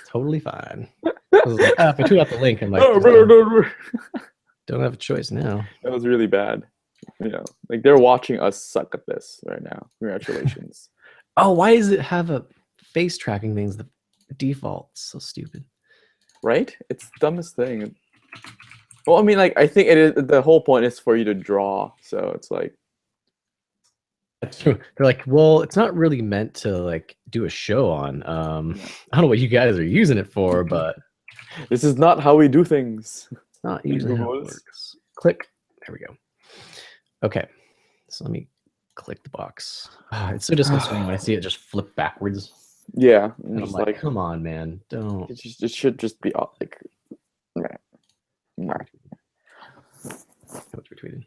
Totally fine. I was like, if I tweet out the link, I'm like, don't have a choice now. That was really bad. Like they're watching us suck at this right now. Congratulations. Oh, why does it have a face tracking things? The default, so stupid. Right? It's the dumbest thing. Well, I mean, like I think it is. The whole point is for you to draw, so it's like They're like, well, it's not really meant to like do a show on. I don't know what you guys are using it for, but this is not how we do things. it's not usually how it works. Click. There we go. Okay, so let me click the box. It's so disconcerting when I see it just flip backwards. Yeah, and I'm like, come on, man, don't. It should just be like. What's retweeted?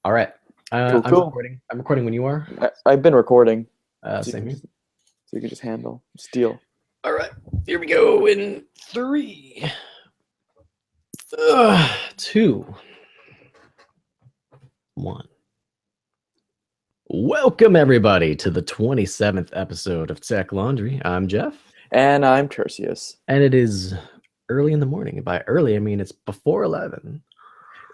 All right. Cool. I'm recording when you are. I've been recording. Same here. So you can just handle, steal. All right. Here we go in 3, 2, 1. Welcome everybody to the 27th episode of Tech Laundry. I'm Jeff. And I'm Tertius. And it is early in the morning. And by early, I mean it's before 11.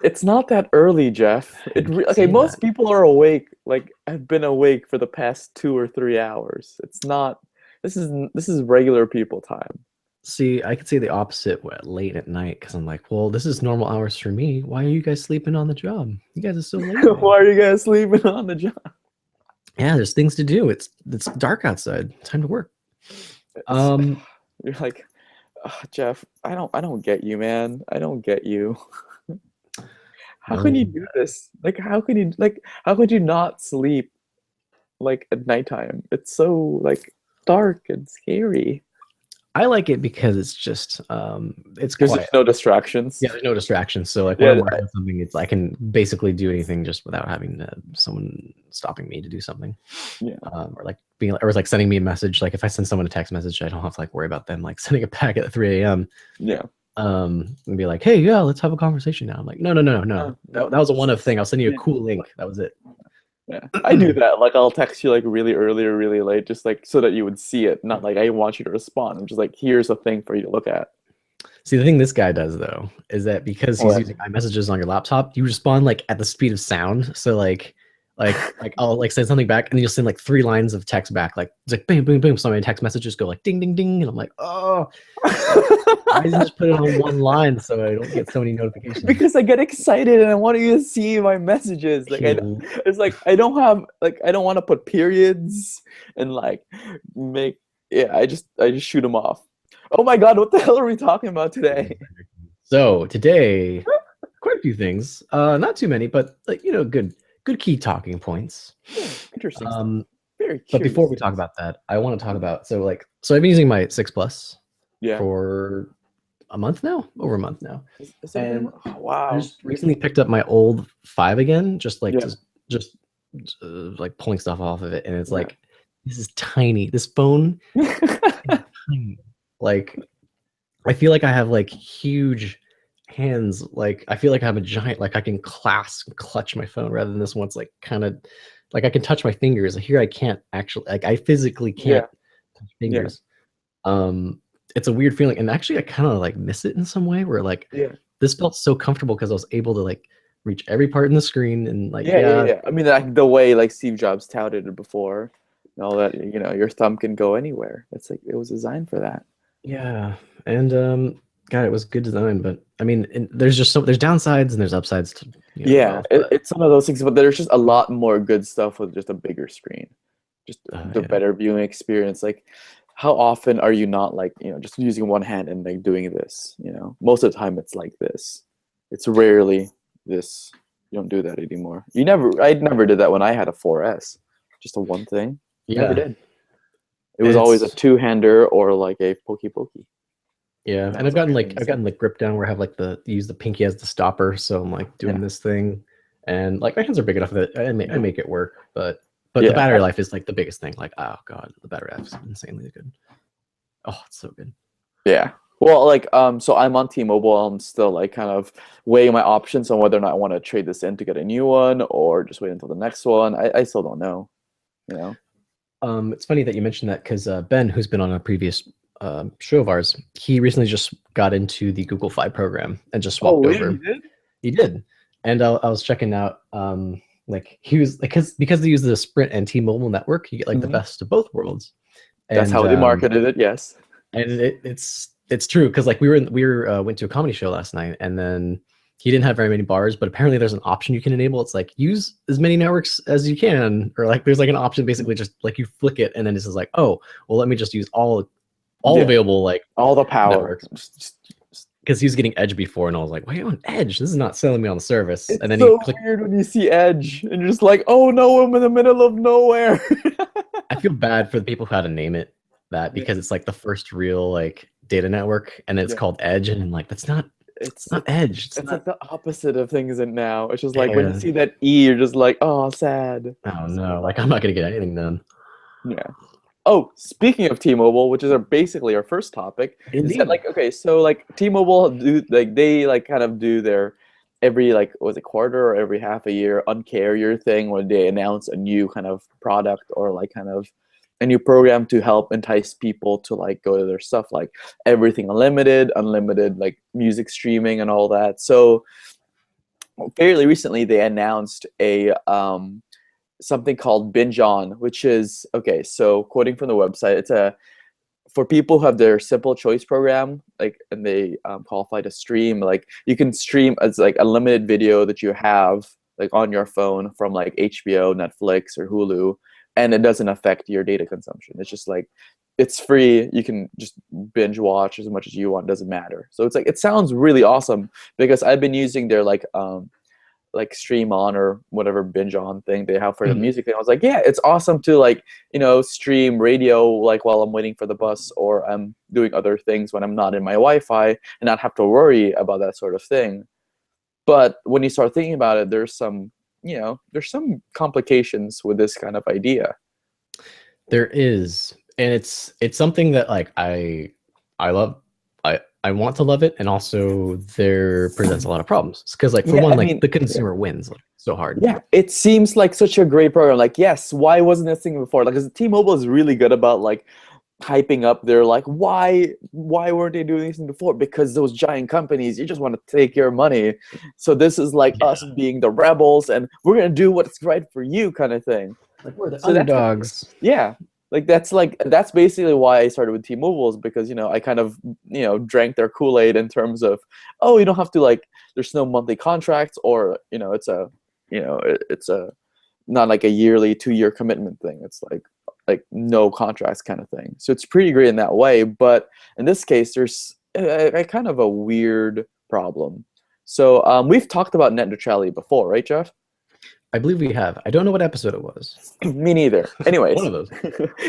It's not that early, Jeff. Okay, most people are awake, like have been awake for the past 2 or 3 hours. It's not. This is regular people time. See, I could say the opposite late at night because I'm like, well, this is normal hours for me. Why are you guys sleeping on the job? You guys are so late. Why are you guys sleeping on the job? Yeah, there's things to do. It's dark outside. Time to work. You're like, oh, Jeff. I don't get you, man. I don't get you. How can you do this? Like, how could you not sleep like at nighttime? It's so like dark and scary. I like it because it's just it's there's quiet. No distractions. Yeah, there's no distractions. So like when I'm working on something, I can basically do anything just without having someone stopping me to do something. Yeah. Or like sending me a message. Like if I send someone a text message, I don't have to like worry about them like sending it back at 3 a.m. Yeah. And be like, hey, yeah, let's have a conversation now. I'm like, no. That was a one-off thing. I'll send you a cool link. That was it. Yeah, I do that. Like, I'll text you like really early or really late, just like so that you would see it. Not like I want you to respond. I'm just like, here's a thing for you to look at. See, the thing this guy does though is that because he's using iMessages on your laptop, you respond like at the speed of sound. So like I'll like send something back, and then you'll send like 3 lines of text back. Like it's like boom, boom, boom. So my text messages go like ding, ding, ding, and I'm like, oh. I just put it on 1 line so I don't get so many notifications. Because I get excited and I want you to see my messages. Like it's like I don't want to put periods and like make. Yeah, I just shoot them off. Oh my God, what the hell are we talking about today? So today, quite a few things. Not too many, but like good key talking points. Interesting. Very curious. But before we talk about that, I want to talk about so I've been using my 6 Plus for a month now, over a month now. Wow. I just recently picked up my old 5 again, just like like pulling stuff off of it, and it's like this is tiny. This phone is tiny. Like I feel like I have like huge hands. Like I feel like I have a giant. Like I can clutch my phone rather than this one's like kind of like I can touch my fingers. Here I can't actually. Like I physically can't touch fingers. It's a weird feeling, and actually I kind of like miss it in some way where like this felt so comfortable because I was able to like reach every part in the screen and like I mean like the way like Steve Jobs touted it before and all that, your thumb can go anywhere. It's like it was designed for that. And God, it was good design, but I mean there's downsides and there's upsides to it's one of those things, but there's just a lot more good stuff with just a bigger screen, just the better viewing experience. Like how often are you not like, just using one hand and like doing this, most of the time it's like this. It's rarely this. You don't do that anymore. I never did that when I had a 4S. Just a one thing. Never did. It was always a 2-hander or like a pokey. Yeah, and I've gotten like grip down where I have like use the pinky as the stopper, so I'm like doing this thing, and like my hands are big enough that I make it work, but the battery life is like the biggest thing. Like, oh God, the battery life is insanely good. Oh, it's so good. Yeah. Well, like, so I'm on T-Mobile. I'm still like kind of weighing my options on whether or not I want to trade this in to get a new one or just wait until the next one. I still don't know. It's funny that you mentioned that because Ben, who's been on a previous show of ours, he recently just got into the Google Fi program and just Oh, swapped really? over. You did? He did, and I was checking out. Like he was like because they use the Sprint and T-Mobile network, you get like the Mhm. best of both worlds. That's And how they marketed it. Yes. it's true because like we went to a comedy show last night, and then he didn't have very many bars, but apparently there's an option you can enable. It's like use as many networks as you can, or like there's like an option basically just like you flick it, and then this is like, oh well, let me just use all Yeah. available like All the power. networks. Because he was getting Edge before, and I was like, wait, on Edge? This is not selling me on the service. It's And then so he clicked. weird when you see Edge and you're just like, oh no, I'm in the middle of nowhere. I feel bad for the people who had to name it that because it's like the first real like data network, and it's called Edge, and I'm like, that's not. It's not Edge. It's not, like the opposite of things and now. It's just like when you Yeah. see that E, you're just like, oh, sad. Oh no, like I'm not gonna get anything done. Yeah. Oh, speaking of T-Mobile, which is basically our first topic, is that Indeed. like okay, so like T-Mobile do like they like kind of do their every like was it quarter or every half a year Un-carrier thing when they announce a new kind of product or like kind of a new program to help entice people to like go to their stuff like everything unlimited like music streaming and all that. So fairly recently they announced a something called Binge On, which is okay. So quoting from the website, it's a for people who have their simple choice program, like and they qualify to stream. Like you can stream as like a limited video that you have like on your phone from like HBO, Netflix, or Hulu, and it doesn't affect your data consumption. It's just like it's free. You can just binge watch as much as you want. It doesn't matter. So it's like it sounds really awesome because I've been using their like Stream On or whatever Binge On thing they have for the music thing. I was like, yeah, it's awesome to like, stream radio like while I'm waiting for the bus or I'm doing other things when I'm not in my Wi-Fi and not have to worry about that sort of thing. But when you start thinking about it, there's some complications with this kind of idea. There is, and it's something that like I love. I want to love it, and also there presents a lot of problems because like for one, like the consumer wins like so hard. Yeah, it seems like such a great program. Like, yes, why wasn't this thing before? Like, because T-Mobile is really good about like hyping up their like why weren't they doing this before? Because those giant companies, you just want to take your money. So this is like us being the rebels, and we're gonna do what's right for you, kind of thing. Like we're the underdogs. Yeah. Like that's basically why I started with T-Mobile is because I kind of drank their Kool-Aid in terms of you don't have to like there's no monthly contracts or it's a not like a yearly 2-year commitment thing. It's like no contracts kind of thing. So it's pretty great in that way. But in this case, there's a kind of a weird problem. So we've talked about net neutrality before, right, Jeff? I believe we have. I don't know what episode it was. Me neither. Anyways, one of those.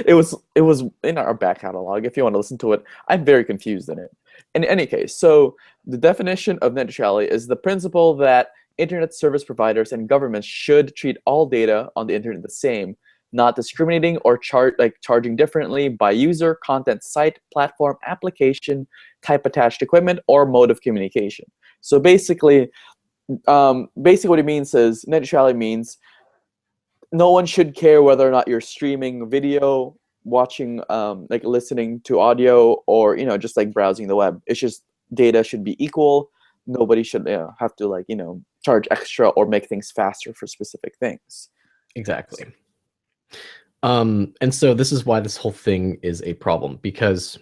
it was in our back catalog. If you want to listen to it, I'm very confused in it. In any case, so the definition of net neutrality is the principle that internet service providers and governments should treat all data on the internet the same, not discriminating or charging differently by user, content, site, platform, application, type attached equipment, or mode of communication. So basically what it means is net neutrality means no one should care whether or not you're streaming video, watching like listening to audio, or just like browsing the web. It's just data should be equal. Nobody should have to like charge extra or make things faster for specific things. Exactly. And so this is why this whole thing is a problem because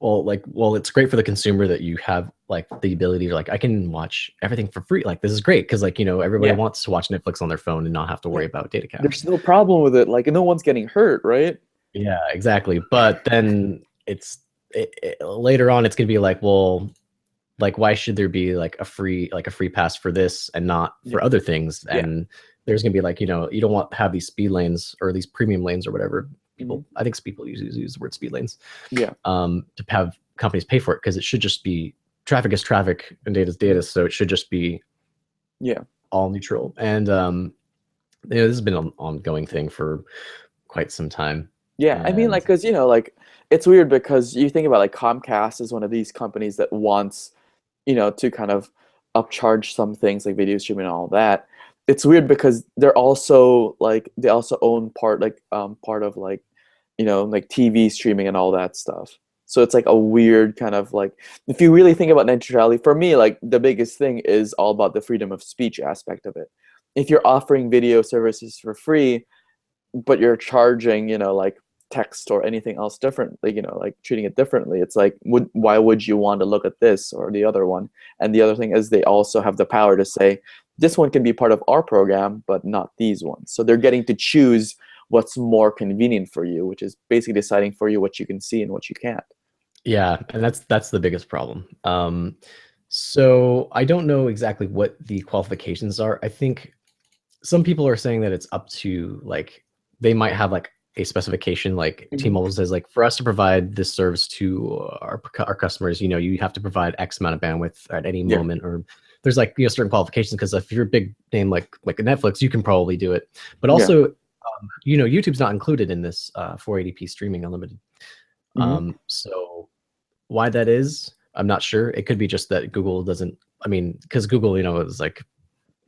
well, it's great for the consumer that you have like the ability to like I can watch everything for free. Like this is great because like everybody wants to watch Netflix on their phone and not have to worry about data cap. There's no problem with it. Like no one's getting hurt, right? Yeah, exactly. But then later on it's gonna be like, well, like why should there be like a free pass for this and not for other things? And there's gonna be like you don't want to have these speed lanes or these premium lanes or whatever. People, I think people usually use the word speed lanes. Yeah. To have companies pay for it because it should just be traffic is traffic and data is data, so it should just be all neutral. And this has been an ongoing thing for quite some time. Yeah, I mean, like, because like it's weird because you think about like Comcast is one of these companies that wants to kind of upcharge some things like video streaming and all that. It's weird because they're also like they also own part of like like TV streaming and all that stuff. So it's like a weird kind of like, if you really think about net neutrality, for me, like the biggest thing is all about the freedom of speech aspect of it. If you're offering video services for free, but you're charging, like text or anything else differently, like treating it differently, it's like, why would you want to look at this or the other one? And the other thing is they also have the power to say, this one can be part of our program, but not these ones. So they're getting to choose what's more convenient for you, which is basically deciding for you what you can see and what you can't. Yeah, and that's the biggest problem. So I don't know exactly what the qualifications are. I think some people are saying that it's up to, like, they might have like a specification, like T-Mobile says, like, for us to provide this service to our customers, you have to provide X amount of bandwidth at any moment, or there's like certain qualifications, because if you're a big name like a Netflix, you can probably do it. But also, YouTube's not included in this 480p streaming unlimited. So why that is, I'm not sure. It could be just that Google doesn't. I mean, because Google, is like,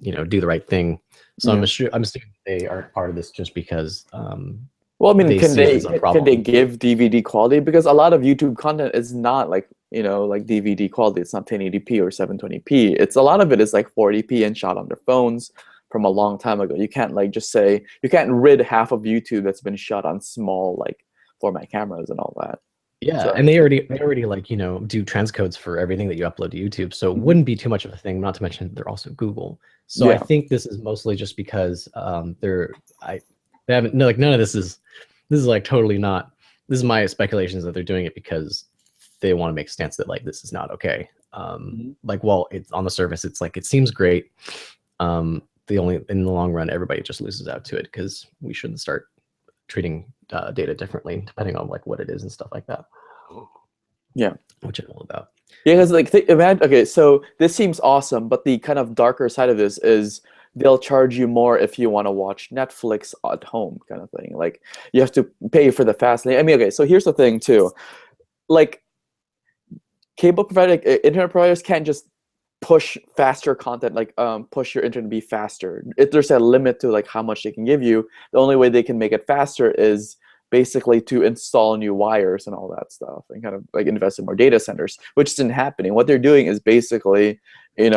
do the right thing. So I'm assuming they are part of this just because. Well, I mean, can they give DVD quality? Because a lot of YouTube content is not like like DVD quality. It's not 1080p or 720p. It's a lot of it is like 480p and shot on their phones from a long time ago. You can't like just say, you can't rid half of YouTube that's been shot on small like format cameras and all that. Yeah, and they already like do transcodes for everything that you upload to YouTube, so it wouldn't be too much of a thing. Not to mention they're also Google, so I think this is mostly just because they haven't, like, none of this is like totally not. This is my speculations that they're doing it because they want to make a stance that like this is not okay. Like, well, it's on the surface, it's like it seems great. In the long run, everybody just loses out to it, because we shouldn't start treating data differently depending on like what it is and stuff like that. Yeah, which I'm all about. Yeah, because like imagine, okay, so this seems awesome, but the kind of darker side of this is they'll charge you more if you want to watch Netflix at home, kind of thing. Like you have to pay for the fast lane. I mean, okay, so here's the thing too, like cable provider, internet providers can't just push faster content, like push your internet to be faster. If there's a limit to like how much they can give you, the only way they can make it faster is basically to install new wires and all that stuff and kind of like invest in more data centers, which isn't happening. What they're doing is basically, they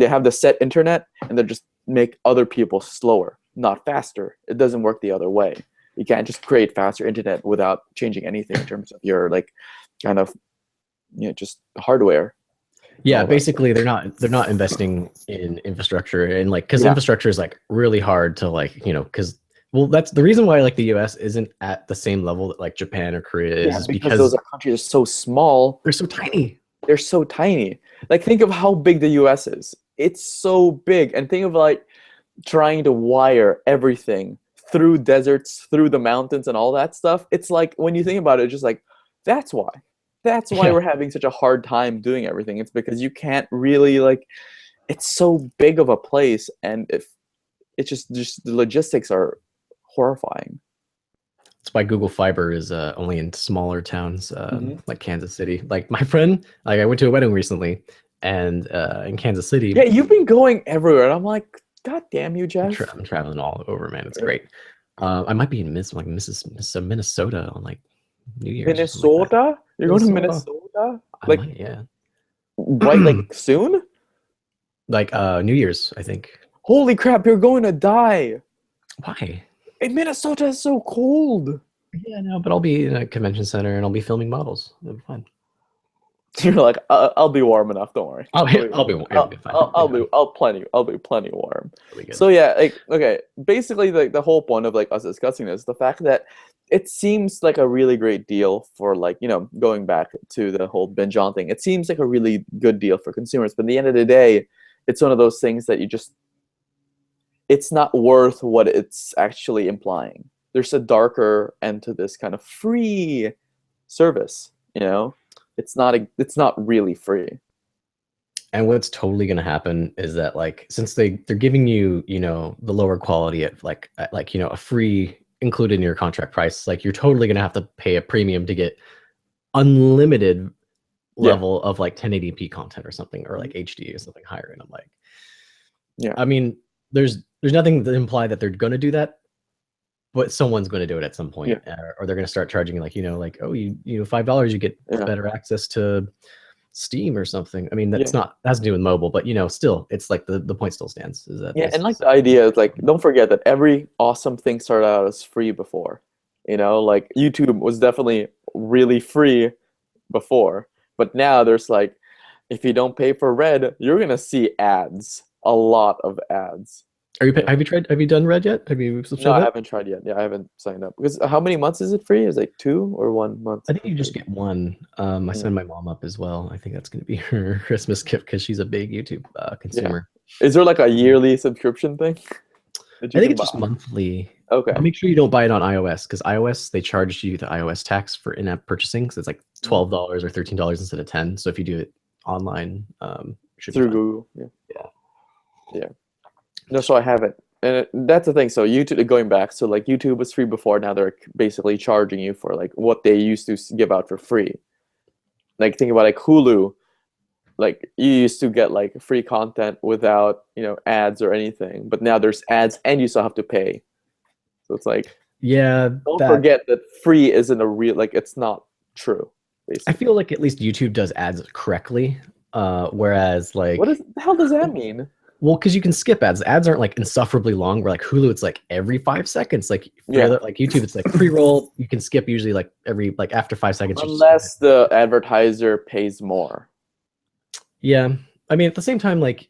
have the set internet and they just make other people slower, not faster. It doesn't work the other way. You can't just create faster internet without changing anything in terms of your like kind of just hardware. Yeah, basically they're not investing in infrastructure, and like, because infrastructure is like really hard to like, because, well, that's the reason why like the US isn't at the same level that like Japan or Korea is because those countries are so small. They're so tiny. They're so tiny. Like, think of how big the US is. It's so big. And think of like trying to wire everything through deserts, through the mountains and all that stuff. It's like, when you think about it, it's just like, that's why. That's why we're having such a hard time doing everything. It's because you can't really like, it's so big of a place, and if it's just the logistics are horrifying. That's why Google Fiber is only in smaller towns, like Kansas City. Like my friend, like I went to a wedding recently, and in Kansas City. Yeah, you've been going everywhere, and I'm like, God damn you, Jeff! I'm traveling all over, man. It's great. I might be in Minnesota on like New Year's. Minnesota? You're going to Minnesota? Like, yeah. Right, like soon? Like New Year's, I think. Holy crap! You're going to die. Why? And Minnesota is so cold. Yeah, no, but I'll be in a convention center and I'll be filming models. It'll be fun. You're like, I'll be warm enough. Don't worry. I'll be warm. I'll be plenty warm. So yeah, like, okay. Basically, like the whole point of like us discussing this, the fact that it seems like a really great deal for like, going back to the whole binge on thing. It seems like a really good deal for consumers, but at the end of the day, it's one of those things that it's not worth what it's actually implying. There's a darker end to this kind of free service, It's not really free. And what's totally going to happen is that, like, since they're giving you, the lower quality at like a free included in your contract price, like you're totally going to have to pay a premium to get unlimited level of like 1080p content or something, or like HD or something higher. And I'm like, I mean, there's nothing to imply that they're going to do that, but someone's going to do it at some point, or they're going to start charging you like, like, oh, you know, $5 you get better access to Steam or something. I mean, that's not, has to do with mobile, but still, it's like the point still stands. Is that and like the idea is like, don't forget that every awesome thing started out as free before. Like YouTube was definitely really free before, but now there's like, if you don't pay for Red, you're gonna see ads, a lot of ads. Have you done Red yet? Have you subscribed? No, I haven't tried yet. Yeah, I haven't signed up. Because how many months is it free? Is it like 2 or 1 month? I think you just get one. I signed my mom up as well. I think that's going to be her Christmas gift because she's a big YouTube consumer. Yeah. Is there like a yearly subscription thing? I think it's just monthly. Okay. Make sure you don't buy it on iOS, because iOS, they charge you the iOS tax for in-app purchasing. So it's like $12 or $13 instead of $10. So if you do it online, should through be Google. Yeah. No, so I haven't. And that's the thing. So YouTube, going back, so like YouTube was free before. Now they're basically charging you for like what they used to give out for free. Like think about like Hulu. Like you used to get like free content without ads or anything, but now there's ads and you still have to pay. So it's like, don't forget that free isn't a real, like it's not true. Basically. I feel like at least YouTube does ads correctly, whereas like what the hell does that mean? Well, because you can skip ads. Ads aren't like insufferably long. Where like Hulu, it's like every 5 seconds. Like like YouTube, it's like pre-roll. You can skip usually like after 5 seconds. Unless the advertiser pays more. Yeah, I mean at the same time, like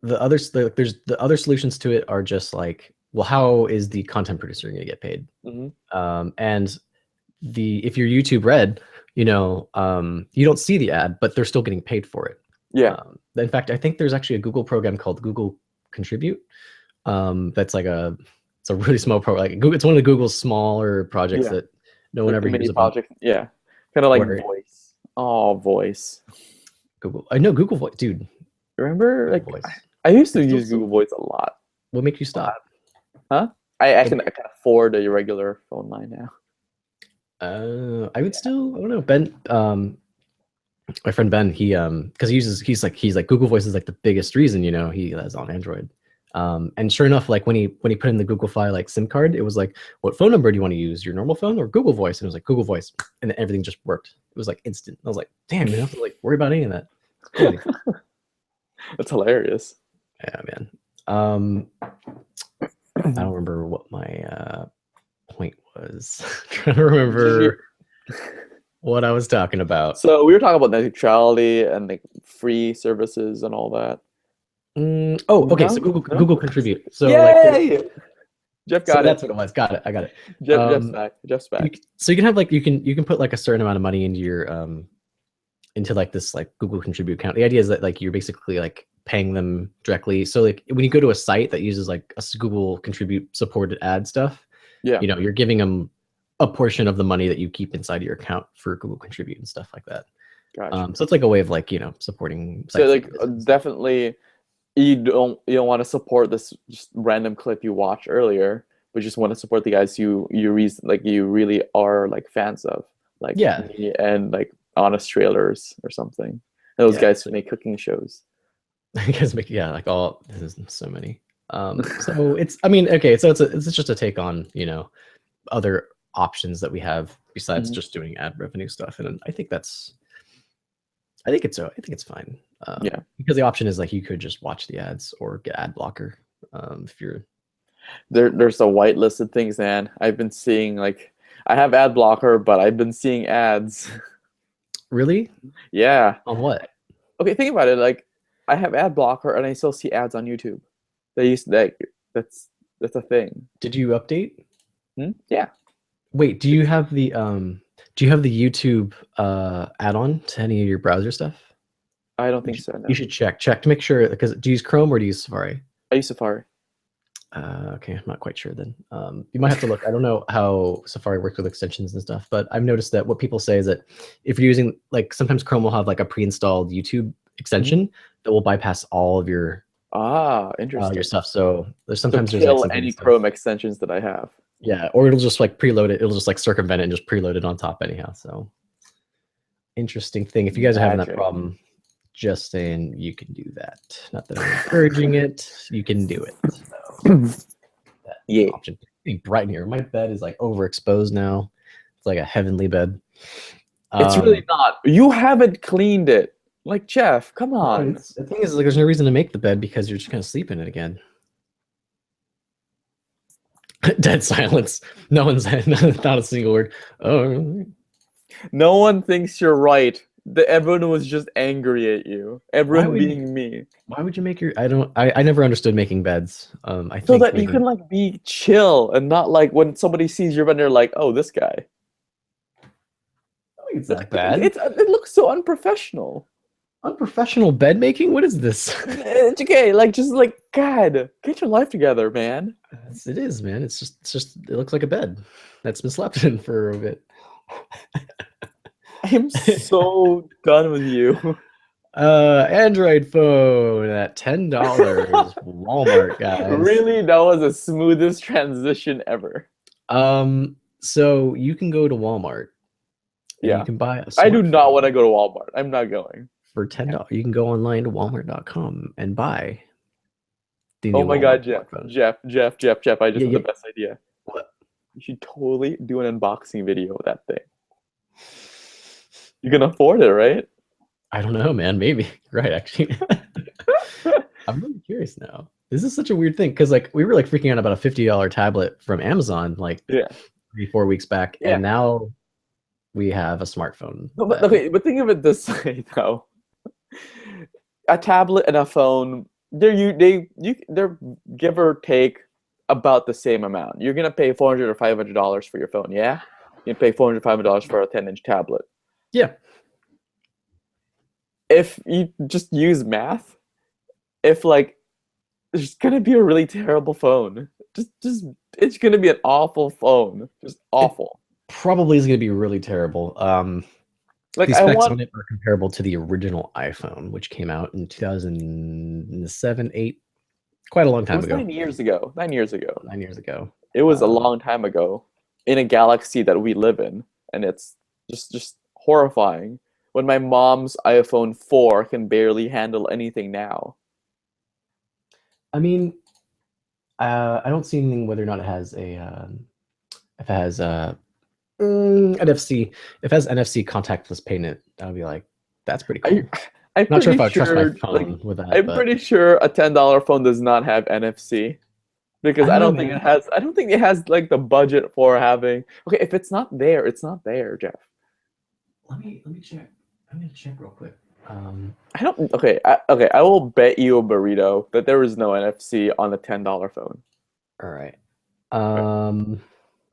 there's the other solutions to it are just like, well, how is the content producer going to get paid? And if you're YouTube Red, you don't see the ad, but they're still getting paid for it. Yeah. In fact, I think there's actually a Google program called Google Contribute. That's like it's a really small program. Like Google, it's one of Google's smaller projects that no one ever uses. Project. Yeah. Kind of like Voice. Oh, Voice. Google. I know Google Voice, dude. Remember, like Voice. I used to use Google Voice a lot. What make you stop? Huh? I can afford a regular phone line now. I would still. I don't know. Ben. My friend Ben, because he's like Google Voice is like the biggest reason he has on Android, and sure enough, like when he put in the Google Fi like SIM card, it was like, what phone number do you want to use, your normal phone or Google Voice? And it was like Google Voice, and everything just worked. It was like instant. I was like, damn, you don't have to like worry about any of that. That's hilarious. Yeah, man. I don't remember what my point was. Trying to remember what I was talking about. So we were talking about net neutrality and like free services and all that. Okay. So Google Contribute. So yay! Like, Jeff got it. That's what it was. Got it. I got it. Jeff's back. So you can have like you can put like a certain amount of money into your into like this like Google Contribute account. The idea is that like you're basically like paying them directly. So like when you go to a site that uses like a Google Contribute supported ad stuff, you're giving them a portion of the money that you keep inside your account for Google Contribute and stuff like that. Gotcha. So it's like a way of like supporting. So like definitely, you don't want to support this just random clip you watched earlier, but just want to support the guys you really are like fans of, like me and like Honest Trailers or something. And those guys who make cooking shows. You guys make there's so many. So it's it's just a take on other options that we have besides just doing ad revenue stuff, and I think it's fine. Because the option is like you could just watch the ads or get ad blocker if you're there's a whitelisted things, man. I've been seeing like I have ad blocker, but I've been seeing ads. Really? Yeah. On what? Okay, think about it. Like I have ad blocker and I still see ads on YouTube. That's a thing. Did you update? Yeah. Wait, do you have the YouTube add-on to any of your browser stuff? I don't think so. No. You should check to make sure, because do you use Chrome or do you use Safari? I use Safari. Okay, I'm not quite sure then. You might have to look. I don't know how Safari works with extensions and stuff, but I've noticed that what people say is that if you're using, like, sometimes Chrome will have like a pre-installed YouTube extension that will bypass all of your interesting your stuff. So there's sometimes kill any Chrome extensions that I have. Yeah, or it'll just like preload it. It'll just like circumvent it and just preload it on top anyhow. So interesting thing. If you guys are having that problem, just saying you can do that. Not that I'm encouraging it. You can do it. So, yeah. Option. getting bright in here. My bed is like overexposed now. It's like a heavenly bed. It's really not. You haven't cleaned it. Like, Jeff, come on. The thing is, like, there's no reason to make the bed because you're just gonna sleep in it again. Dead silence. No one's not a single word. Oh, no one thinks you're right. Everyone was just angry at you. Everyone being me. Why would you make your? I never understood making beds. I so think that you can like be chill and not like when somebody sees your bed, they're like, "Oh, this guy." I think it's that bad. It looks so unprofessional. Unprofessional bed making? What is this? It's okay. Like, just like, God, get your life together, man. It is, man. It's just. It looks like a bed that's been slept in for a bit. I'm so done with you. Android phone at $10. Walmart, guys. Really, that was the smoothest transition ever. So you can go to Walmart. Yeah, you can buy. I do not want to go to Walmart. I'm not going. For $10, you can go online to Walmart.com and buy. Oh my God, Jeff! I just have the best idea. What? You should totally do an unboxing video of that thing. You can afford it, right? I don't know, man. Maybe. Right, actually. I'm really curious now. This is such a weird thing because like we were like freaking out about a $50 tablet from Amazon like 3-4 weeks back, and now we have a smartphone. No, but but think of it this way though. A tablet and a phone, they're give or take about the same amount. You're gonna pay $400 or $500 for your phone, yeah? You can pay $400, $500 for a 10-inch tablet. Yeah. If you just use math, if like there's gonna be a really terrible phone, just it's gonna be an awful phone, just awful. It probably is gonna be really terrible. Like the specs on it are comparable to the original iPhone, which came out in 2007, 8, quite a long time ago. 9 years ago. 9 years ago. 9 years ago. It was a long time ago in a galaxy that we live in, and it's just horrifying when my mom's iPhone 4 can barely handle anything now. I mean, I don't see anything whether or not it has a if it has NFC. If it has NFC contactless payment, I would be like, that's pretty cool. I'm not sure if I trust my phone with that. I'm pretty sure a $10 phone does not have NFC. Because I don't think it has like the budget for having. Okay, if it's not there, it's not there, Jeff. Let me check. I'm gonna check real quick. I don't. Okay, I will bet you a burrito that there is no NFC on the $10 phone. All right.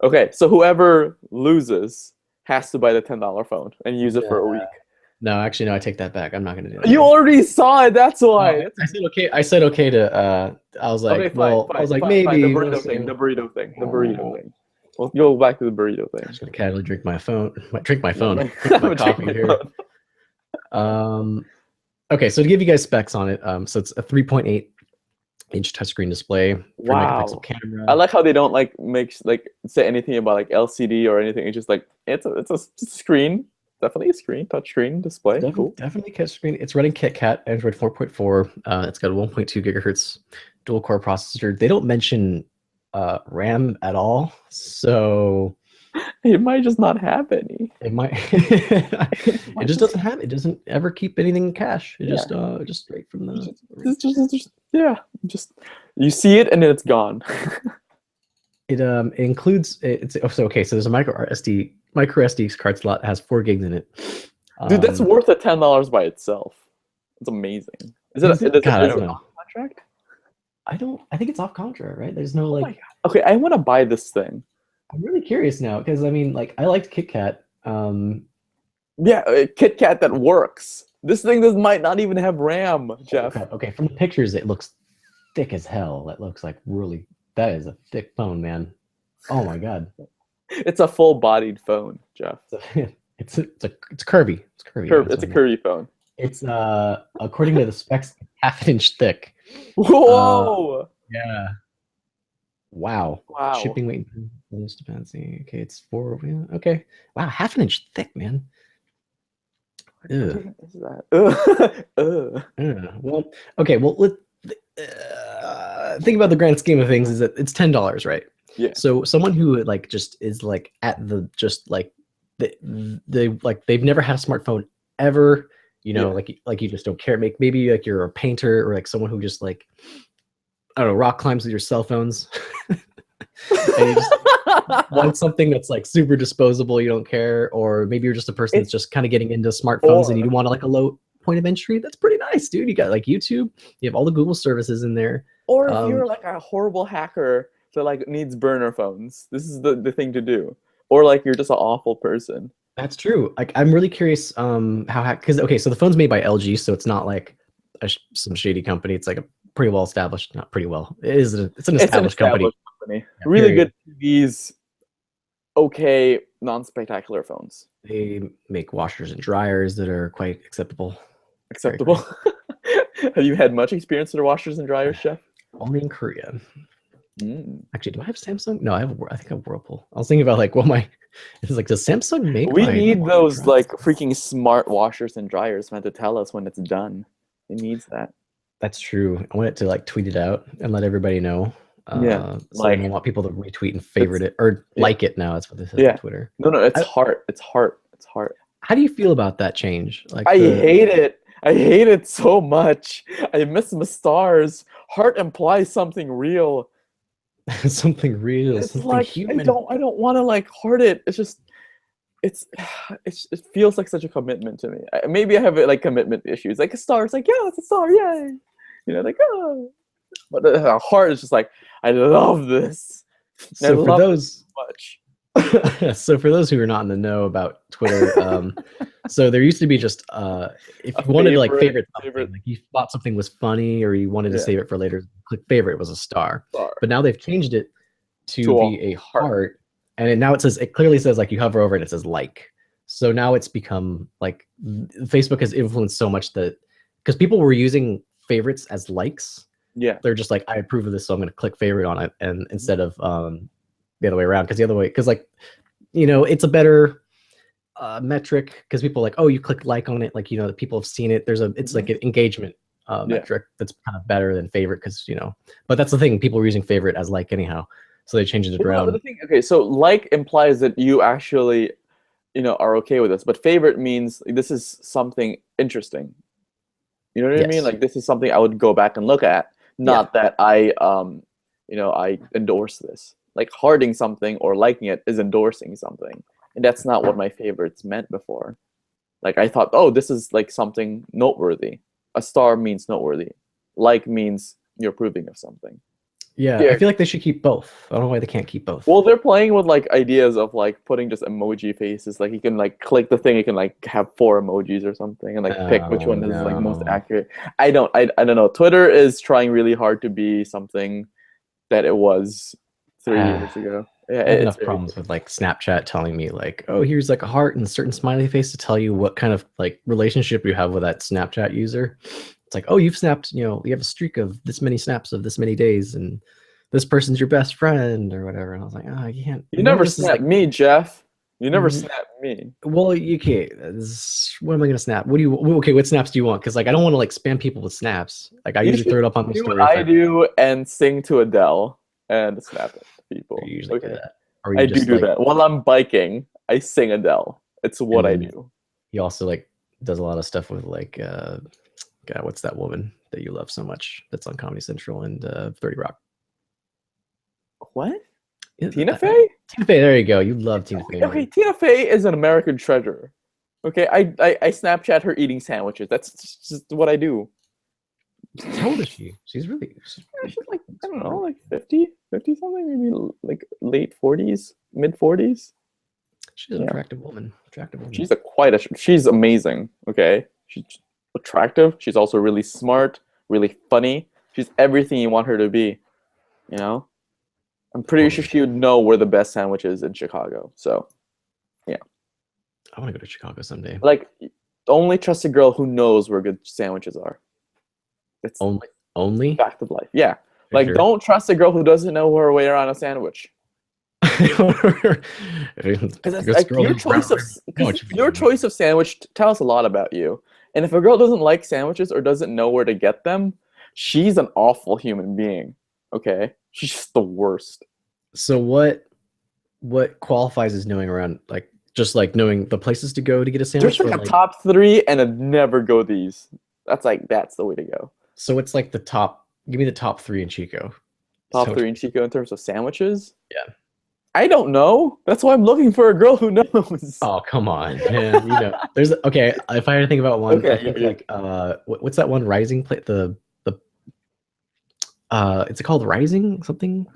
Okay, so whoever loses has to buy the $10 phone and use it for a week. No, actually, no. I take that back. I'm not gonna do that. You already saw it. That's why. I said okay. I said okay to. I was like, okay, I was like, maybe the burrito thing. We'll go back to the burrito thing. I'm just gonna casually drink my phone. Drink my coffee here. Okay, so to give you guys specs on it, so it's a 3.8-inch touchscreen display, 3-megapixel camera. I like how they don't say anything about like LCD or anything. It's just like it's a screen, definitely a screen, touch screen display. Definitely touch screen. It's running KitKat, Android 4.4. It's got a 1.2 gigahertz dual core processor. They don't mention RAM at all, so it might just not have any. It might. It just doesn't have. It doesn't ever keep anything in cache. It just straight from the. Just you see it and then it's gone. It includes it's okay. So there's a micro SD card slot that has 4 gigs in it. Dude, that's worth $10 by itself. It's amazing. Is it a contract? I think it's off contract, right? There's no like. Okay, I want to buy this thing. I'm really curious now because I mean, like, I liked KitKat. Yeah, KitKat that works. This thing might not even have RAM, Jeff. Okay, from the pictures, it looks thick as hell. It looks like really. That is a thick phone, man. Oh my god. It's a full-bodied phone, Jeff. It's curvy. It's curvy. It's a curvy phone. It's according to the specs, half-inch thick. Whoa! Yeah. Wow. Shipping weight dependency. Okay, it's 4. Yeah, okay. Wow, half an inch thick, man. Ugh. What is that? Well, okay. Well, think about the grand scheme of things. Is that it's $10, right? Yeah. So someone who like just is like at the just like they like they've never had a smartphone ever, you know, like you just don't care. Maybe like you're a painter or like someone who just like I don't know, rock climbs with your cell phones. And you just want something that's like super disposable, you don't care, or maybe you're just a person that's just kind of getting into smartphones and you want like a low point of entry. That's pretty nice, dude. You got like YouTube, you have all the Google services in there. Or if you're like a horrible hacker that like needs burner phones, this is the thing to do. Or like you're just an awful person. That's true. Like I'm really curious how because okay, so the phone's made by LG, so it's not like some shady company. It's like a pretty well established, not pretty well. It's an established company. Yeah, really good TVs, okay, non-spectacular phones. They make washers and dryers that are quite acceptable. Acceptable. Have you had much experience with washers and dryers, Chef? Only in Korea. Actually, do I have Samsung? No, I think I have Whirlpool. I was thinking about like what my it's like does Samsung make? We need those like freaking smart washers and dryers, man, to tell us when it's done. It needs that. That's true. I want it to like tweet it out and let everybody know. Yeah, so like I want people to retweet and favorite it or like it now. That's what this is on Twitter. No, it's heart. It's heart. It's heart. How do you feel about that change? Like I hate it. I hate it so much. I miss my stars. Heart implies something real. Something real. It's something like human. I don't want to like heart it. It's just it feels like such a commitment to me. Maybe I have like commitment issues. Like a star, it's like yeah, it's a star, yay. You know, like oh. But a heart is just like I love this. So for those much. So for those who are not in the know about Twitter, so there used to be just if you wanted to like favorite something, like you thought something was funny or you wanted to save it for later, click favorite was a star. But now they've changed it to be a heart, and now it clearly says like you hover over it, it says like. So now it's become like Facebook has influenced so much that because people were using favorites as likes. Yeah, they're just like I approve of this, so I'm going to click favorite on it, and instead of the other way around, because like you know it's a better metric because people are like, oh, you click like on it, like you know the people have seen it. It's like an engagement metric that's kind of better than favorite because you know. But that's the thing, people were using favorite as like anyhow, so they changed it around. The thing, okay, so like implies that you actually you know are okay with this, but favorite means this is something interesting. You know what I mean? Like this is something I would go back and look at. Not that I, you know, I endorse this. Like hearting something or liking it is endorsing something, and that's not what my favorites meant before. Like I thought, oh, this is like something noteworthy. A star means noteworthy. Like means you're approving of something. Yeah, I feel like they should keep both. I don't know why they can't keep both. Well, they're playing with like ideas of like putting just emoji faces. Like you can like click the thing, you can like have 4 emojis or something, and like pick which one is like most accurate. I don't know. Twitter is trying really hard to be something that it was 3 years ago. Yeah, I have enough problems with like Snapchat telling me like, oh, here's like a heart and a certain smiley face to tell you what kind of like relationship you have with that Snapchat user. It's like, oh, you've snapped, you know, you have a streak of this many snaps of this many days, and this person's your best friend or whatever. And I was like, oh, you can't. You never snap me, Jeff. You never snap me. Well, you can't. What am I gonna snap? What do you? Okay, what snaps do you want? Because like I don't want to like spam people with snaps. Like I usually throw it up on my story. I do and sing to Adele and snap it to people. You usually do that. I do that while I'm biking. I sing Adele. It's what I do. He also like does a lot of stuff with like. God, what's that woman that you love so much that's on Comedy Central and 30 Rock? What? Tina Fey? Tina Fey, there you go. You love Tina Fey. Okay, Tina Fey is an American treasure. Okay, I Snapchat her eating sandwiches. That's just what I do. How old is she? She's really... She's like, I don't know, like 50 something, maybe like late 40s, mid 40s. She's an attractive woman. She's amazing, okay? She's attractive. She's also really smart, really funny. She's everything you want her to be, you know? I'm pretty sure she would know where the best sandwich is in Chicago. So, yeah. I want to go to Chicago someday. Like, only trust a girl who knows where good sandwiches are. It's only fact of life. Yeah. Like, don't trust a girl who doesn't know her way around a sandwich. Like, your choice of sandwich tells a lot about you. And if a girl doesn't like sandwiches or doesn't know where to get them, she's an awful human being. Okay? She's just the worst. So what qualifies as knowing around, like just like knowing the places to go to get a sandwich? There's like Or a like, top 3 and a never go these. That's the way to go. so it's like the top. Give me the top 3 in Chico. Top So 3 in Chico in terms of sandwiches? yeah. I don't know. That's why I'm looking for a girl who knows. Oh come on, man. You know, there's okay. If I had to think about one, Okay, I think yeah. like what's that one Rising plate? The it's called Rising something.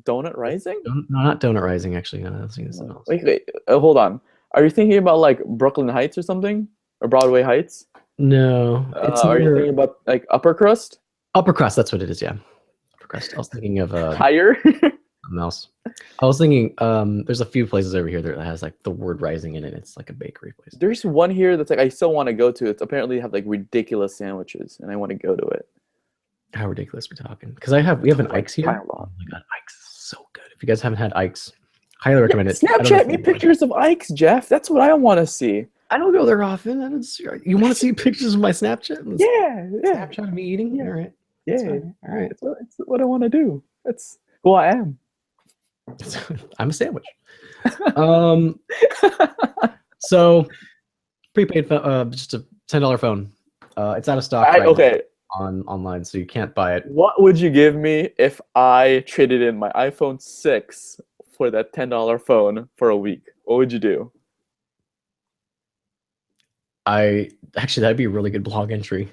Donut Rising? No, not Donut Rising. Actually, no, I was thinking something else. Wait, hold on. Are you thinking about like Brooklyn Heights or something, or Broadway Heights? No, it's Are you near thinking about like Upper Crust? Upper Crust. That's what it is. Yeah, Upper Crust. I was thinking of Higher? something else. I was thinking there's a few places over here that has like the word Rising in it. It's like a bakery place. There's one here that's like I still want to go to. It's apparently have like ridiculous sandwiches, and I want to go to it. How ridiculous we're talking? Because we have an Ike's here. Pile Oh on. my god, Ike's is so good. If you guys haven't had Ike's, highly recommend it. Snapchat me pictures of Ike's, Jeff. That's what I want to see. I don't go there often. You want to see pictures of my Snapchat? Yeah. Snapchat of me eating? Yeah. All right. Yeah. All right. It's what I want to do. That's who I am. I'm a sandwich. So prepaid just a $10 phone. It's out of stock Okay. online, so you can't buy it. What would you give me if I traded in my iPhone 6 for that $10 phone for a week? What would you do? That'd be a really good blog entry.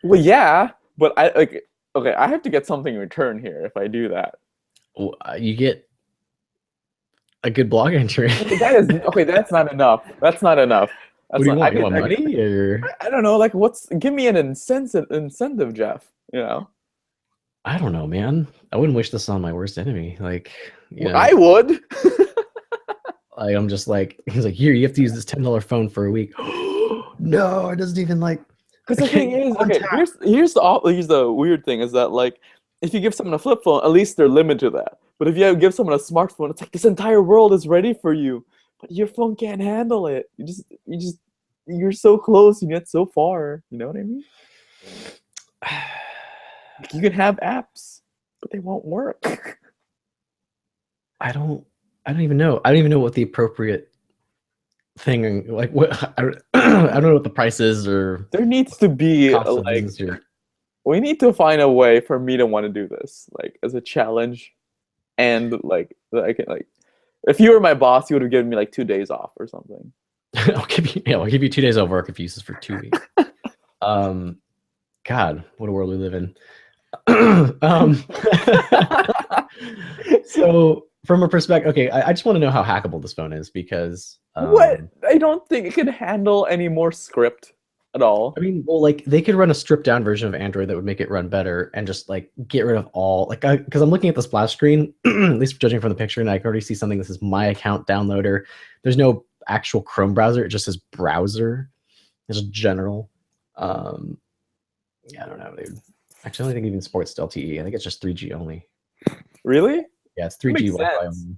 Well, yeah, but I have to get something in return here if I do that. You get a good blog entry. That's not enough. That's not enough. What do you want? You want money or? I don't know. Like, give me an incentive, Jeff. You know. I don't know, man. I wouldn't wish this on my worst enemy. Like, you know, I would. I'm just like, he's like, here, you have to use this $10 phone for a week. No, it doesn't even like. Because the thing is, okay, here's the weird thing is that like, if you give someone a flip phone, at least they're limited to that. But if you give someone a smartphone, it's like this entire world is ready for you, but your phone can't handle it. You're so close, you get so far. You know what I mean? You can have apps, but they won't work. I don't even know. I don't even know what the appropriate thing, like what I don't know what the price is, or there needs to be like we need to find a way for me to want to do this, like as a challenge, and like I can like if you were my boss, you would have given me like 2 days off or something. I'll give you 2 days of work if you use this for 2 weeks. God, what a world we live in. So from a perspective, okay, I just want to know how hackable this phone is because what? I don't think it can handle any more script at all. I mean, well, like they could run a stripped down version of Android that would make it run better and just like get rid of all like because I'm looking at the splash screen, at least judging from the picture, and I can already see something that says My Account Downloader. There's no actual Chrome browser; it just says browser. It's just general. Yeah, I don't know, dude. Actually, I don't think it even supports LTE. I think it's just 3G only. Really? Yeah, it's 3G Wi-Fi only.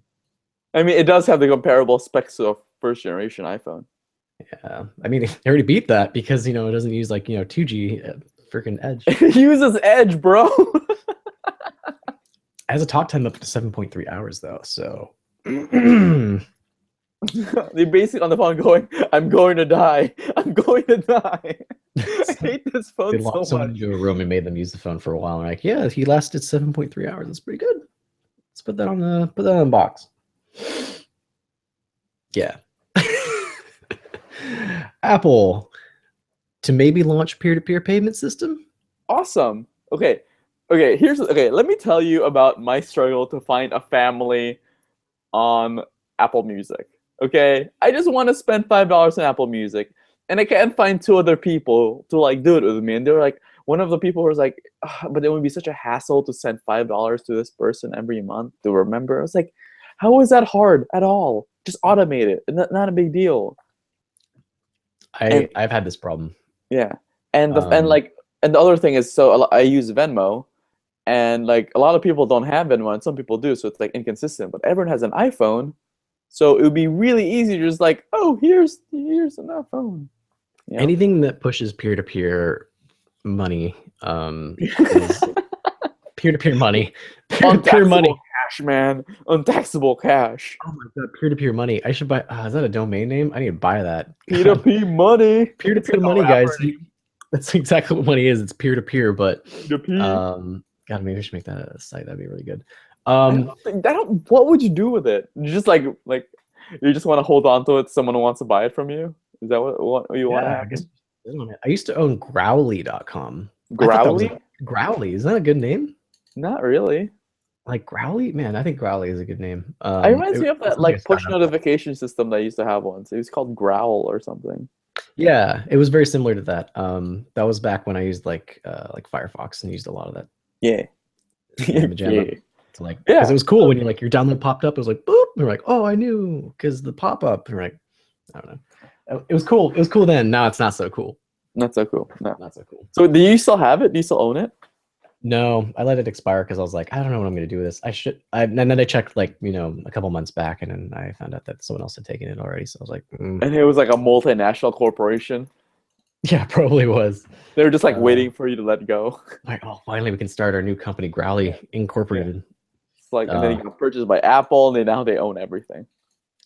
I mean, it does have the comparable specs of first generation iPhone. Yeah, I mean, it already beat that because it doesn't use like 2G freaking Edge. It uses Edge, bro. It has a talk time up to 7.3 hours though, so. They basically on the phone going, "I'm going to die. I'm going to die." I hate this phone they locked someone into a room and made them use the phone for a while. And like, yeah, he lasted 7.3 hours. That's pretty good. Let's put that on the box. Yeah. Apple to maybe launch peer-to-peer payment system. Awesome. Okay. Let me tell you about my struggle to find a family on Apple Music. Okay, I just want to spend $5 on Apple Music, and I can't find 2 other people to like do it with me. And they're like, one of the people was like, but it would be such a hassle to send $5 to this person every month to remember. I was like, how is that hard at all? Just automate it. Not a big deal. I've had this problem. Yeah, and the other thing is, so I use Venmo, and like a lot of people don't have Venmo, and some people do, so it's like inconsistent. But everyone has an iPhone. So it would be really easy to just like, oh, here's an iPhone. Anything that pushes peer-to-peer money, is peer-to-peer money, peer-to-peer money cash, man. Untaxable cash. Oh my god, peer-to-peer money. I should buy. Is that a domain name? I need to buy that. P2P money. Peer-to-peer money, guys. That's exactly what money is. It's peer-to-peer, but P2P. God, maybe I should make that a site. That'd be really good. What would you do with it? You just like you just want to hold on to it. Someone who wants to buy it from you. Is that what you want to have? I used to own Growly.com. Growly? Growly, isn't that a good name? Not really. Like Growly? Man, I think Growly is a good name. It reminds me of that like push notification system that I used to have once. It was called Growl or something. Yeah, it was very similar to that. That was back when I used like Firefox and used a lot of that. Yeah. Yeah. Like, because it was cool when your download popped up. It was like boop. And you're like, oh, I knew because the pop up. You're like, I don't know. It was cool. It was cool then. Now it's not so cool. Not so cool. No, not so cool. So do you still have it? Do you still own it? No, I let it expire because I was like, I don't know what I'm going to do with this. And then I checked a couple months back, and then I found out that someone else had taken it already. So I was like, And it was like a multinational corporation. Yeah, probably was. They were just like waiting for you to let go. Like, oh, finally we can start our new company, Growly Incorporated. Yeah. It's like, and then you got purchased by Apple, and now they own everything.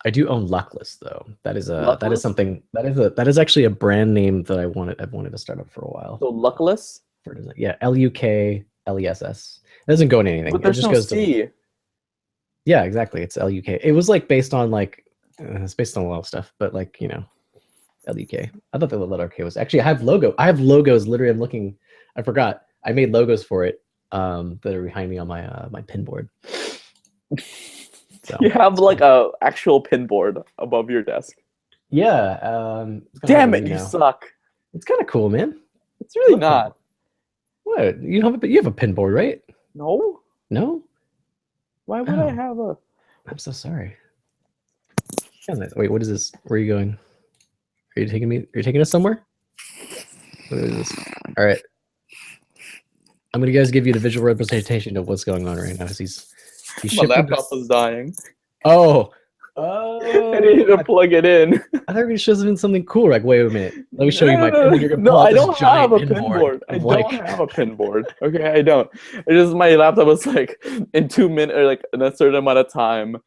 I do own Luckless though. That is that is actually a brand name that I've wanted to start up for a while. So Luckless? Yeah, LUKLESS. It doesn't go into anything. But there's it just no goes C. to. Yeah, exactly. It's LUK. It was like based on it's based on a lot of stuff, but LUK. I thought the letter K was actually. I have logos. Literally, I'm looking. I forgot. I made logos for it. That are behind me on my my pin board. So, you have like a actual pin board above your desk. Yeah. Damn it, you suck. It's kind of cool, man. It's really not. What? You have a pin board, right? No. No? Why would I have a... I'm so sorry. Wait, what is this? Where are you going? Are you taking me? Are you taking us somewhere? What is this? All right. I'm gonna give you the visual representation of what's going on right now. He's my laptop was dying. Oh. I needed to plug it in. I thought you were showing something cool. Like, wait a minute. Let me show you my pin. No, I don't have a pin board. I don't have a pin board. Okay, I don't. It's just my laptop was like in 2 minutes or like in a certain amount of time,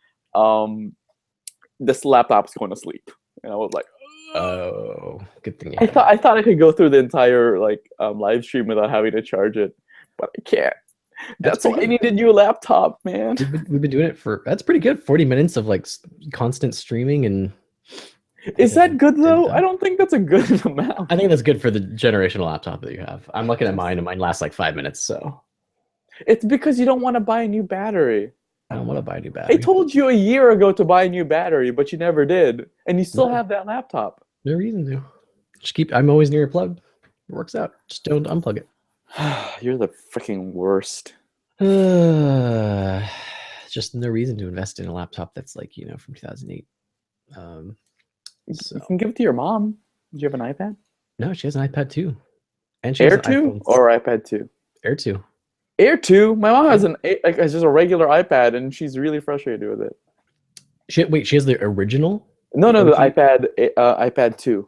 this laptop's going to sleep. And I was like, oh, good thing. I thought I could go through the entire live stream without having to charge it, but I can't. That's why I need a new laptop, man. We've been doing it that's pretty good. 40 minutes of like constant streaming and. Is that good though? I don't think that's a good amount. I think that's good for the generational laptop that you have. I'm looking at mine, and mine lasts like 5 minutes. So. It's because you don't want to buy a new battery. I don't want to buy a new battery. I told you a year ago to buy a new battery, but you never did, and you still have that laptop. No reason to. I'm always near a plug. It works out. Just don't unplug it. You're the freaking worst. Just no reason to invest in a laptop that's from 2008. You can give it to your mom. Do you have an iPad? No, she has an iPad too. And she Air 2 or iPad 2? Air 2. Air 2? My mom has has just a regular iPad, and she's really frustrated with it. She has the original? No, the iPad 2.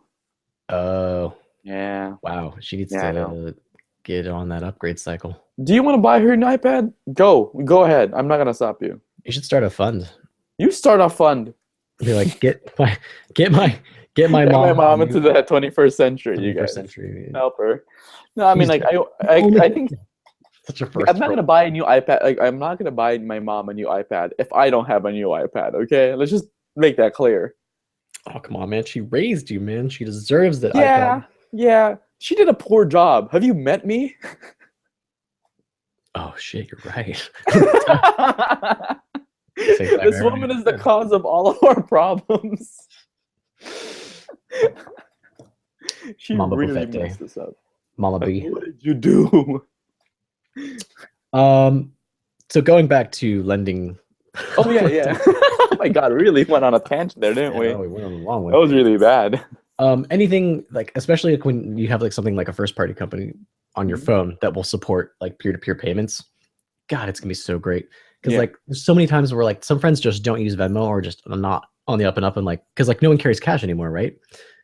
Oh. Yeah. Wow. She needs to get on that upgrade cycle. Do you want to buy her an iPad? Go ahead. I'm not gonna stop you. You should start a fund. You start a fund. Be like, get my mom into the 21st century. 21st you guys century. Help her. No, I mean I think such a first. I'm not gonna buy a new iPad. I'm not gonna buy my mom a new iPad if I don't have a new iPad. Okay, let's just make that clear. Oh come on, man! She raised you, man. She deserves that iPad. Yeah. She did a poor job. Have you met me? Oh shit, you're right. This woman is the cause of all of our problems. She Mama really messed this up. Mama B. What did you do? So going back to lending. Oh yeah. Oh my god, we really went on a tangent there, didn't we? No, we went on a long one. That was really bad. Anything especially when you have something like a first party company on your phone that will support peer-to-peer payments. God, it's gonna be so great. Because there's so many times where some friends just don't use Venmo or just not on the up and up, and because no one carries cash anymore, right?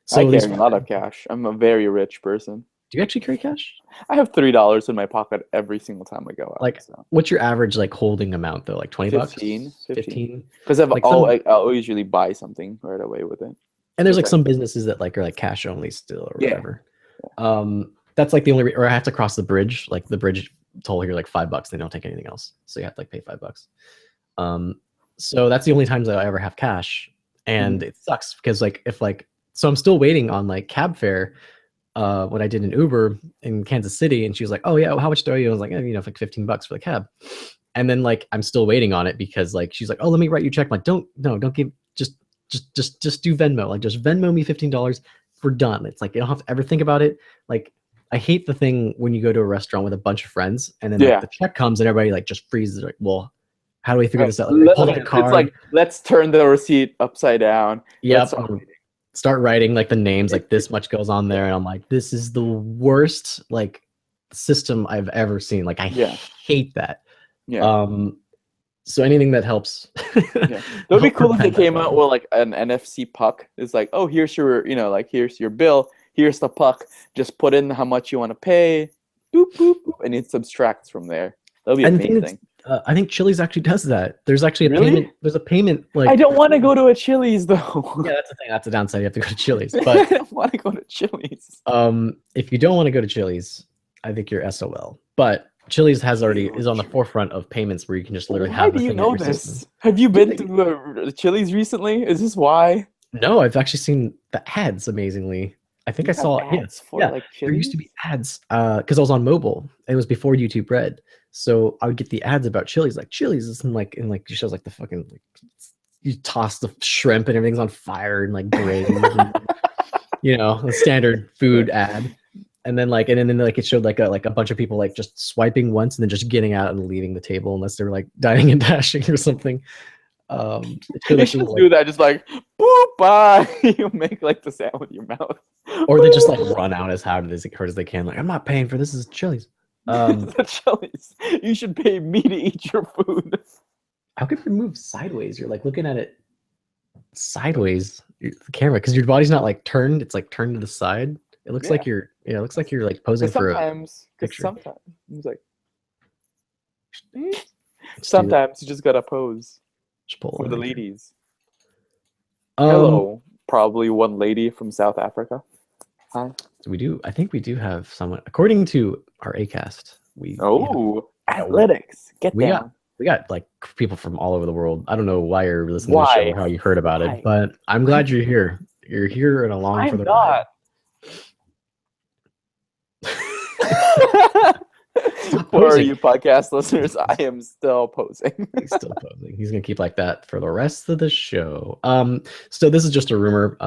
So I carry a lot of cash. I'm a very rich person. Do you actually carry cash? I have $3 in my pocket every single time I go out. Like, so. what's your average like holding amount though? Like 20 bucks? 15. 15? Because Like I always usually buy something right away with it. and there's like some businesses that like are like cash only still or Yeah. whatever. That's like the only or I have to cross the bridge. Like the bridge toll here like $5. They don't take anything else. So you have to like pay $5. So that's the only times that I ever have cash. And it sucks because like if like so I'm still waiting on like cab fare when I did an Uber in Kansas City, and she was like, "Oh yeah, how much do I owe you?" I was like, you know, like $15 for the cab. And then like I'm still waiting on it because like she's like, "Oh, let me write you a check." I'm like, don't give just do Venmo. Like just Venmo me $15. We're done. It's like you don't have to ever think about it. Like I hate the thing when you go to a restaurant with a bunch of friends and then like, the check comes and everybody like just freezes. Like, well, how do we figure this out? Like, pull up a card. It's like let's turn the receipt upside down. Yep. Start writing like the names, like this much goes on there, and I'm like, this is the worst like system I've ever seen. Like I hate that. Yeah. So anything that helps. Yeah. It would be cool if they came out with like an NFC puck. It's like, oh, here's your, you know, like here's your bill, here's the puck. Just put in how much you want to pay, boop boop boop, and it subtracts from there. That'll be amazing. I think Chili's actually does that. There's actually a payment. There's a payment. Like I don't want to go to a Chili's though. Yeah, that's the thing. That's the downside. You have to go to Chili's. But I don't want to go to Chili's. If you don't want to go to Chili's, I think you're SOL. But Chili's is on the forefront of payments where you can just literally have. Why do you know this? System. Have you been to Chili's recently? Is this why? No, I've actually seen the ads. Amazingly, I think I saw ads for like Chili's? There used to be ads because I was on mobile. It was before YouTube Red. So I would get the ads about Chili's, like Chili's is in like it shows like the fucking like you toss the shrimp and everything's on fire and like gravy, you know, the standard food ad. And then like it showed like a bunch of people like just swiping once and then just getting out and leaving the table unless they were like dining and dashing or something. You should do that, just like boop, bye. You make like the sound with your mouth, or they just like run out as hard as they can. Like I'm not paying for this. This is Chili's. Chili's. You should pay me to eat your food. How could you move sideways? You're like looking at it sideways, the camera, because your body's not like turned. It's like turned to the side. It looks like you're. Yeah, it looks like you're like posing for a picture. Sometimes it's like. Sometimes you just gotta pose for the ladies. Hello, probably one lady from South Africa. Hi. We do. I think we do have someone. According to our Acast, athletics. We got like people from all over the world. I don't know why you're listening to the show or how you heard about it, but I'm glad you're here. You're here and along for the ride. For you podcast listeners, I am still posing. He's still posing. He's gonna keep like that for the rest of the show. So this is just a rumor.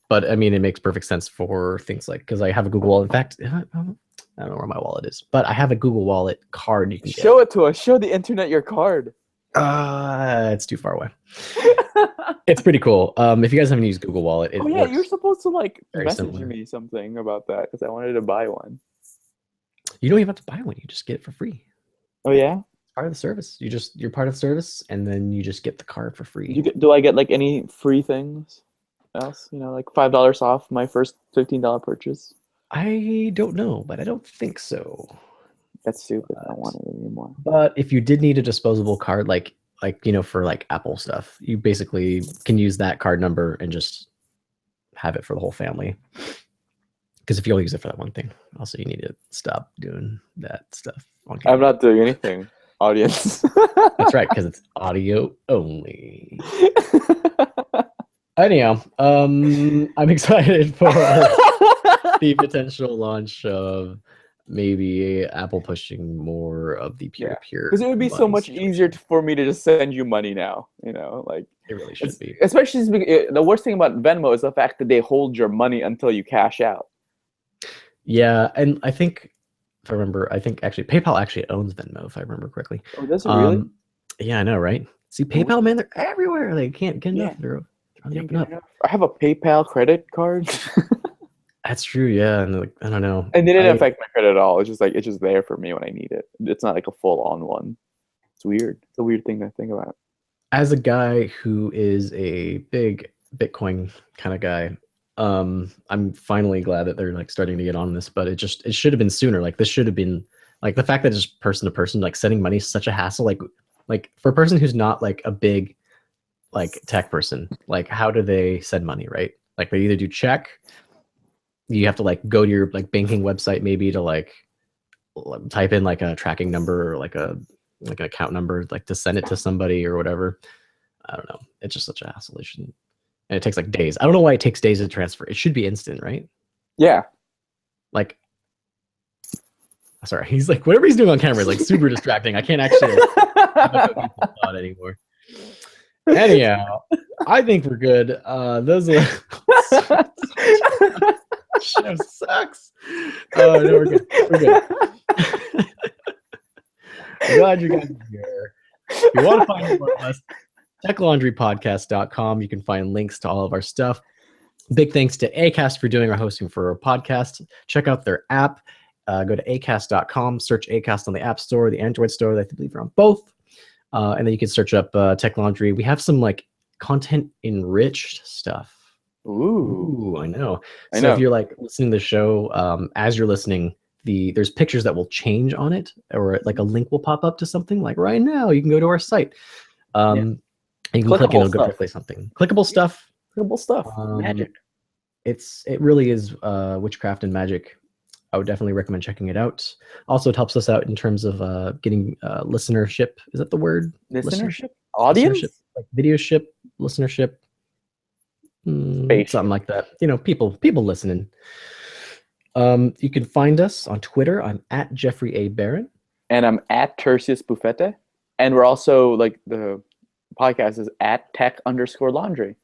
But I mean, it makes perfect sense for things like because I have a Google Wallet. In fact, I don't know where my wallet is, but I have a Google Wallet card. You can show it to us. Show the internet your card. It's too far away. It's pretty cool. If you guys haven't used Google Wallet, you're supposed to like message me something about that because I wanted to buy one. You don't even have to buy one. You just get it for free. Oh yeah, part of the service. You're part of the service, and then you just get the card for free. Do I get like any free things else? You know, like $5 off my first $15 purchase. I don't know, but I don't think so. That's stupid. I don't want it anymore. But if you did need a disposable card, like you know, for like Apple stuff, you basically can use that card number and just have it for the whole family. Because if you only use it for that one thing, also you need to stop doing that stuff on camera. I'm not doing anything, audience. That's right, because it's audio only. Anyhow, I'm excited for the potential launch of maybe Apple pushing more of the peer-to-peer. Because it would be so much easier for me to just send you money now. You know, like it really should be. Especially the worst thing about Venmo is the fact that they hold your money until you cash out. Yeah, and I think if I remember, actually PayPal actually owns Venmo, if I remember correctly. Oh, does it really? Yeah, I know, right? See, PayPal, man, they're everywhere. They can't get enough. They're I have a PayPal credit card. That's true, yeah. And like, I don't know. And it didn't affect my credit at all. It's just there for me when I need it. It's not like a full-on one. It's weird. It's a weird thing to think about. As a guy who is a big Bitcoin kind of guy, I'm finally glad that they're like starting to get on this, but it should have been sooner. Like this should have been like the fact that it's just person to person, like sending money is such a hassle. Like for a person who's not like a big like tech person, like how do they send money, right? Like they either do check, you have to like go to your like banking website maybe to like type in like a tracking number or like an account number like to send it to somebody or whatever. I don't know. It's just such a hassle. And it takes like days. I don't know why it takes days to transfer. It should be instant, right? Yeah. Like, sorry, he's like whatever he's doing on camera is like super distracting. I can't actually thought anymore. Anyhow, I think we're good. Those are show sucks. Oh no, we're good. We're good. I'm glad you guys are here. If you want to find more of us, techlaundrypodcast.com. You can find links to all of our stuff. Big thanks to Acast for doing our hosting for our podcast. Check out their app. Go to acast.com, search Acast on the App Store, the Android Store. I believe they're on both. And then you can search up Tech Laundry. We have some like content enriched stuff. Ooh, I know. So if you're like listening to the show, as you're listening, there's pictures that will change on it, or like a link will pop up to something. Like right now, you can go to our site. You can click and it'll go play something. Clickable stuff. Clickable stuff. Magic. It really is witchcraft and magic. I would definitely recommend checking it out. Also, it helps us out in terms of getting listenership. Is that the word? Listenership? Audience? Listenership, like videoship, listenership. Something like that. You know, people listening. You can find us on Twitter. I'm at Jeffrey A. Barron. And I'm at Tertius Buffette. And we're also like the podcast is at tech_laundry.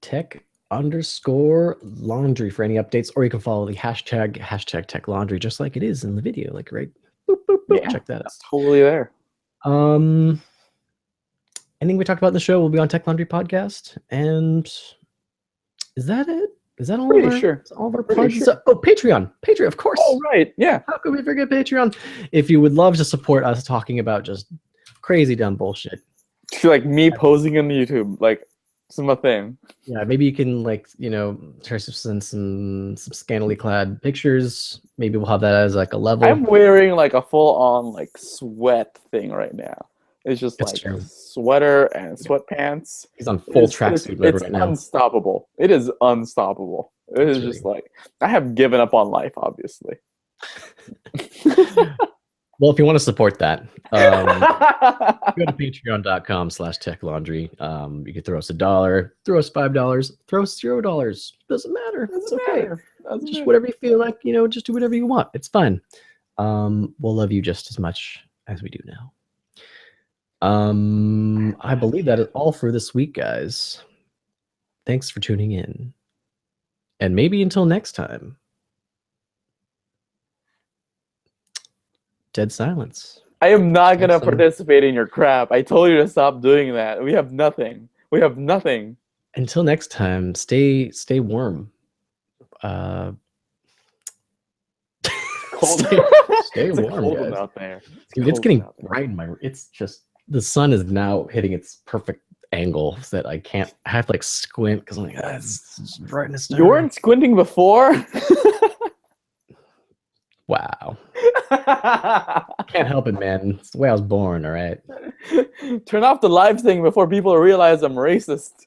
Tech_laundry for any updates, or you can follow the hashtag Tech Laundry, just like it is in the video. Like right, boop, boop, boop. Yeah, check that out. It's totally there. Anything we talked about in the show will be on Tech Laundry Podcast. And is that it? Is that all? Pretty sure. All of our plugs? Sure. Oh, Patreon, of course. Oh, right. Yeah. How could we forget Patreon? If you would love to support us talking about just crazy dumb bullshit, like me posing on YouTube, like some thing. Yeah, maybe you can like try to send some scantily clad pictures. Maybe we'll have that as like a level. I'm wearing like a full on like sweat thing right now. It's just That's like true. a sweater and sweatpants. He's on full tracksuit mode right now. It's unstoppable. It is unstoppable. It is just like I have given up on life, obviously. Well, if you want to support that, go to patreon.com/techlaundry. You can throw us $1, throw us $5, throw us $0. Doesn't matter. It's okay. Just whatever you feel like, just do whatever you want. It's fine. We'll love you just as much as we do now. I believe that is all for this week, guys. Thanks for tuning in. And maybe until next time. Dead silence. I am not going to participate in your crap. I told you to stop doing that. We have nothing. Until next time, stay warm. Cold. Stay warm, guys. Out there. Dude, it's getting bright in my room. It's just the sun is now hitting its perfect angle so that I have to like squint because I'm like, it's brightness. You weren't squinting before? Wow. Can't help it, man. It's the way I was born, all right? Turn off the live thing before people realize I'm racist.